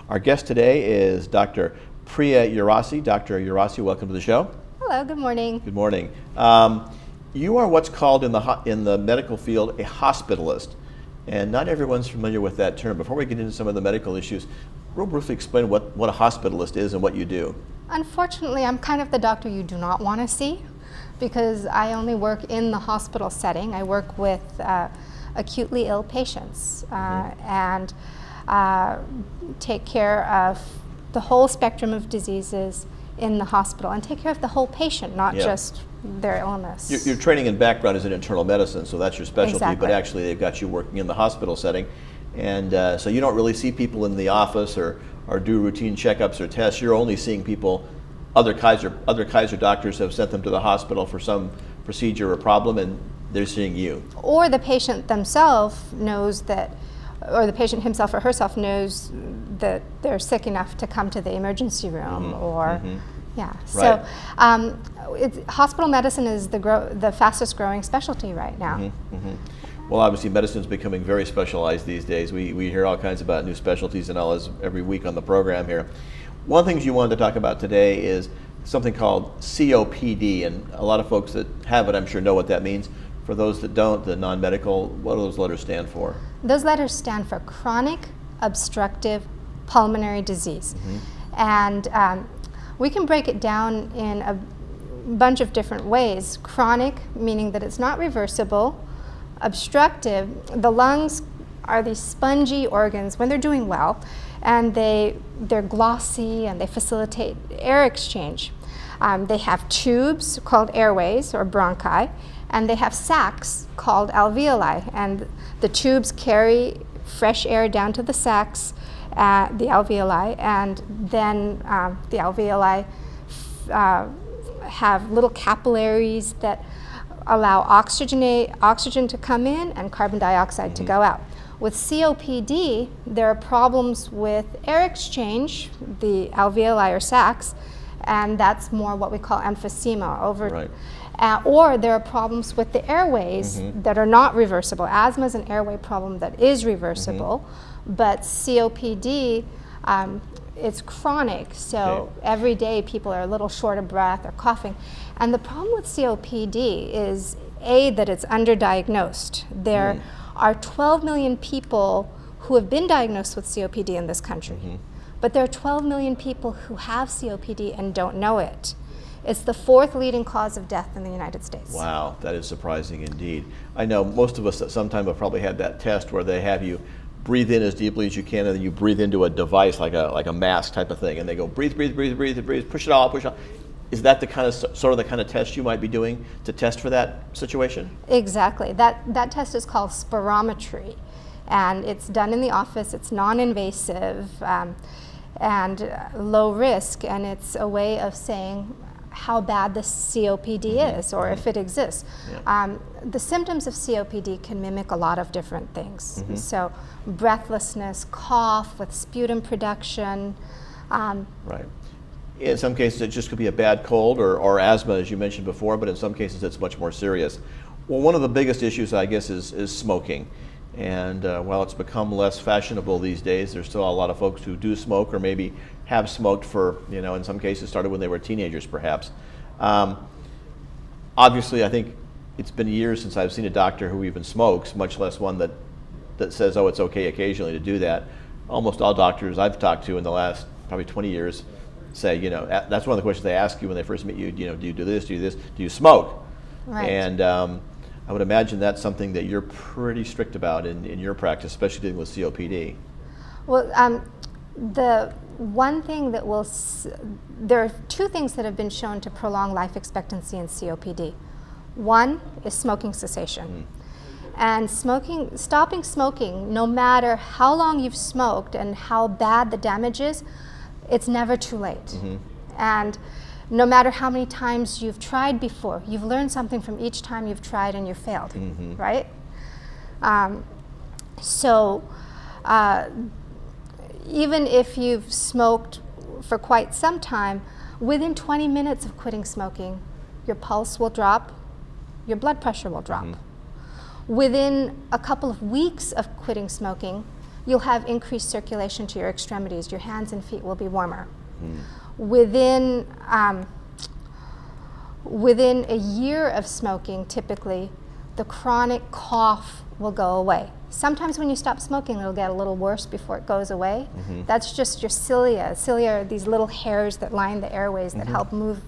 Our guest today is Dr. Priya Yerasi. Dr. Yerasi, welcome to the show. Hello, good morning. Good morning. You are what's called in the medical field a hospitalist, and not everyone's familiar with that term. Before we get into some of the medical issues, real briefly explain what a hospitalist is and what you do. Unfortunately, I'm kind of the doctor you do not want to see because I only work in the hospital setting. I work with acutely ill patients and take care of the whole spectrum of diseases in the hospital and take care of the whole patient, not just their illness. Your training and background is in internal medicine, so that's your specialty, Exactly. but actually they've got you working in the hospital setting. And so you don't really see people in the office or do routine checkups or tests. You're only seeing people, other Kaiser doctors have sent them to the hospital for some procedure or problem, and they're seeing you. Or the patient themselves knows that, or the patient himself or herself knows that they're sick enough to come to the emergency room, yeah. Right. So hospital medicine is the fastest growing specialty right now. Well, obviously medicine is becoming very specialized these days. We hear all kinds about new specialties and all this every week on the program here. One of the things you wanted to talk about today is something called COPD, and a lot of folks that have it, I'm sure, know what that means. For those that don't, the non-medical, what do those letters stand for? Those letters stand for chronic obstructive pulmonary disease. And we can break it down in a bunch of different ways. Chronic, meaning that it's not reversible. Obstructive, the lungs are these spongy organs when they're doing well, and they're glossy and they facilitate air exchange. They have tubes called airways or bronchi, and they have sacs called alveoli, and the tubes carry fresh air down to the sacs, the alveoli, and then the alveoli have little capillaries that allow oxygen to come in and carbon dioxide to go out. With COPD, there are problems with air exchange, the alveoli or sacs, and that's more what we call emphysema. Or there are problems with the airways that are not reversible. Asthma is an airway problem that is reversible, but COPD, it's chronic, so every day people are a little short of breath or coughing. And the problem with COPD is, that it's underdiagnosed. There are 12 million people who have been diagnosed with COPD in this country, but there are 12 million people who have COPD and don't know it. It's the fourth leading cause of death in the United States. Wow, that is surprising indeed. I know most of us at some time have probably had that test where they have you breathe in as deeply as you can, and then you breathe into a device like a mask type of thing, and they go breathe, breathe, breathe, breathe, breathe, push it all, push it all. Is that the kind of test you might be doing to test for that situation? Exactly. That test is called spirometry, and it's done in the office. It's non-invasive and low risk, and it's a way of saying how bad the COPD is, or if it exists. The symptoms of COPD can mimic a lot of different things. So breathlessness, cough with sputum production. Right. In some cases, it just could be a bad cold or asthma, as you mentioned before, but in some cases, it's much more serious. Well, one of the biggest issues, I guess, is smoking. And while it's become less fashionable these days, there's still a lot of folks who do smoke or maybe have smoked for, in some cases started when they were teenagers, perhaps. Obviously, I think it's been years since I've seen a doctor who even smokes, much less one that says, oh, it's okay occasionally to do that. Almost all doctors I've talked to in the last probably 20 years say, that's one of the questions they ask you when they first meet you, do you do this, do you smoke? Right. And I would imagine that's something that you're pretty strict about in your practice, especially dealing with COPD. Well, the one thing that there are two things that have been shown to prolong life expectancy in COPD. One is smoking cessation. And stopping smoking, no matter how long you've smoked and how bad the damage is, it's never too late. And no matter how many times you've tried before, you've learned something from each time you've tried and you failed, right? So even if you've smoked for quite some time, within 20 minutes of quitting smoking, your pulse will drop, your blood pressure will drop. Within a couple of weeks of quitting smoking, you'll have increased circulation to your extremities. Your hands and feet will be warmer. Within a year of smoking, typically, the chronic cough will go away. Sometimes when you stop smoking, it'll get a little worse before it goes away. That's just your cilia. Cilia are these little hairs that line the airways that help move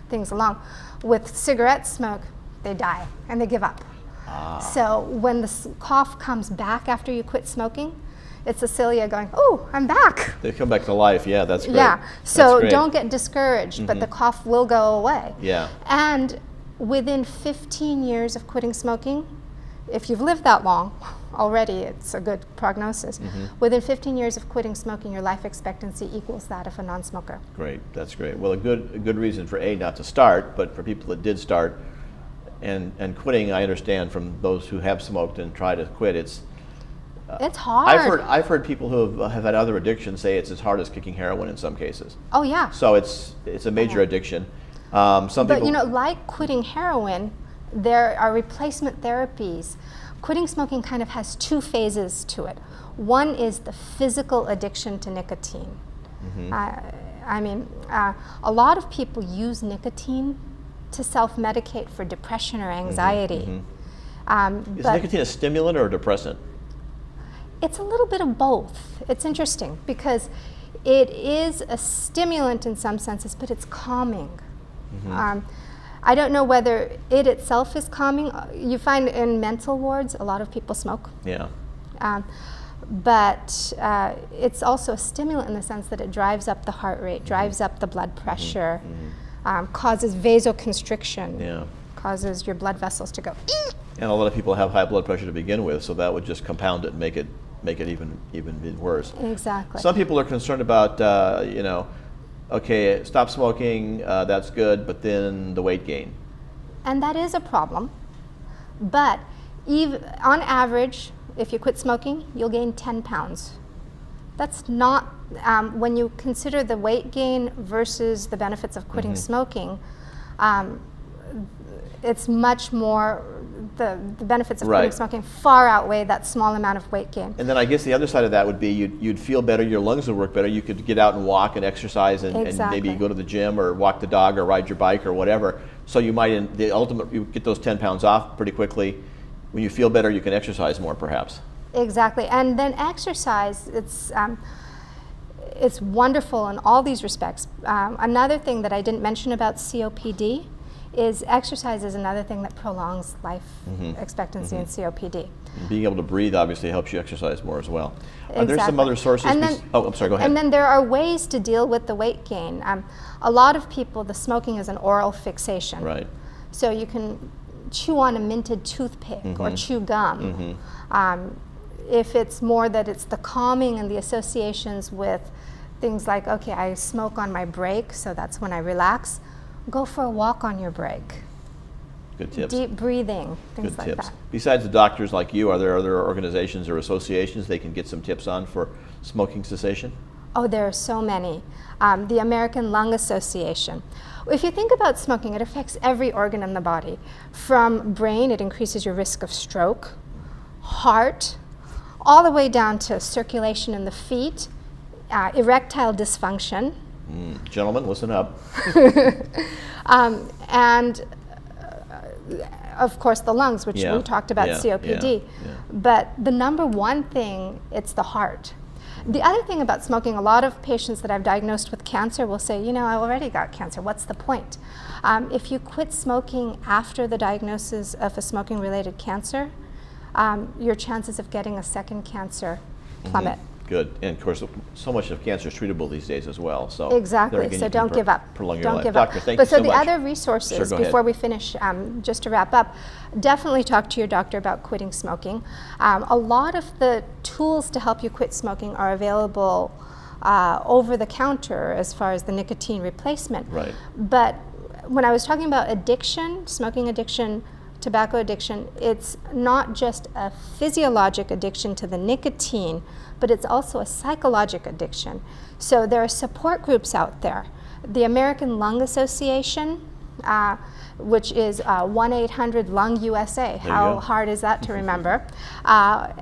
things along. With cigarette smoke, they die and they give up. So when the cough comes back after you quit smoking, it's the cilia going, oh, I'm back. They come back to life. Yeah, that's great. Yeah, so great. don't get discouraged, but the cough will go away. Yeah. And within 15 years of quitting smoking, if you've lived that long, already it's a good prognosis. Within 15 years of quitting smoking, your life expectancy equals that of a non-smoker. Great, that's great. Well, a good reason for not to start, but for people that did start and quitting, I understand from those who have smoked and try to quit, it's hard. I've heard people who have had other addictions say it's as hard as kicking heroin in some cases. Oh yeah. So it's a major addiction. Some But people, you know, like quitting heroin, there are replacement therapies. Quitting smoking kind of has two phases to it. One is the physical addiction to nicotine. A lot of people use nicotine to self-medicate for depression or anxiety. Is nicotine a stimulant or a depressant? It's a little bit of both. It's interesting because it is a stimulant in some senses, but it's calming. I don't know whether it itself is calming. You find in mental wards, a lot of people smoke. Yeah. But it's also a stimulant in the sense that it drives up the heart rate, drives up the blood pressure, causes vasoconstriction, causes your blood vessels to go. And a lot of people have high blood pressure to begin with, so that would just compound it and make it even worse. Exactly. Some people are concerned about okay, stop smoking, that's good, but then the weight gain. And that is a problem. But on average, if you quit smoking, you'll gain 10 pounds. That's not, when you consider the weight gain versus the benefits of quitting smoking, it's much more, the benefits of quitting smoking far outweigh that small amount of weight gain. And then I guess the other side of that would be you'd feel better, your lungs would work better, you could get out and walk and exercise and maybe go to the gym or walk the dog or ride your bike or whatever. So you might, you get those 10 pounds off pretty quickly. When you feel better, you can exercise more perhaps. Exactly, and then exercise, it's wonderful in all these respects. Another thing that I didn't mention about COPD is exercise is another thing that prolongs life expectancy in COPD. Being able to breathe obviously helps you exercise more as well. Exactly. Are there some other sources? And then, I'm sorry, go ahead. And then there are ways to deal with the weight gain. A lot of people, the smoking is an oral fixation. Right. So you can chew on a minted toothpick or chew gum. If it's more that it's the calming and the associations with things like, okay, I smoke on my break, so that's when I relax. Go for a walk on your break. Good tips. Deep breathing, things Good like tips. that. Besides the doctors like you, are there other organizations or associations they can get some tips on for smoking cessation? Oh, there are so many. The American Lung Association. If you think about smoking, it affects every organ in the body. From brain, it increases your risk of stroke, heart, all the way down to circulation in the feet, erectile dysfunction. Gentlemen, listen up. And of course the lungs, which we talked about COPD. But the number one thing, it's the heart. The other thing about smoking, a lot of patients that I've diagnosed with cancer will say, I already got cancer, what's the point? If you quit smoking after the diagnosis of a smoking-related cancer, your chances of getting a second cancer plummet. Good, and of course, so much of cancer is treatable these days as well. So exactly. So don't give up. Prolong your don't life. give Doctor, up. thank you so much. But so the other resources before we finish, just to wrap up, definitely talk to your doctor about quitting smoking. A lot of the tools to help you quit smoking are available over the counter as far as the nicotine replacement. Right. But when I was talking about addiction, smoking addiction, tobacco addiction, it's not just a physiologic addiction to the nicotine, but it's also a psychological addiction. So there are support groups out there. The American Lung Association which is 1-800-LUNG-USA. you How go. hard is that to remember?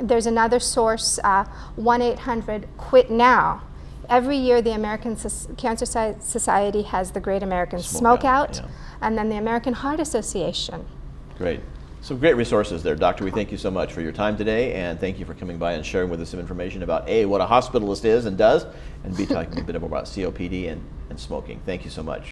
There's another source, 1-800-QUIT-NOW. Every year, the American Cancer Society has the Great American Smoke Out, yeah. and then the American Heart Association. Great. Some great resources there, Doctor. We thank you so much for your time today, and thank you for coming by and sharing with us some information about A, what a hospitalist is and does, and B, talking a bit more about COPD and smoking. Thank you so much.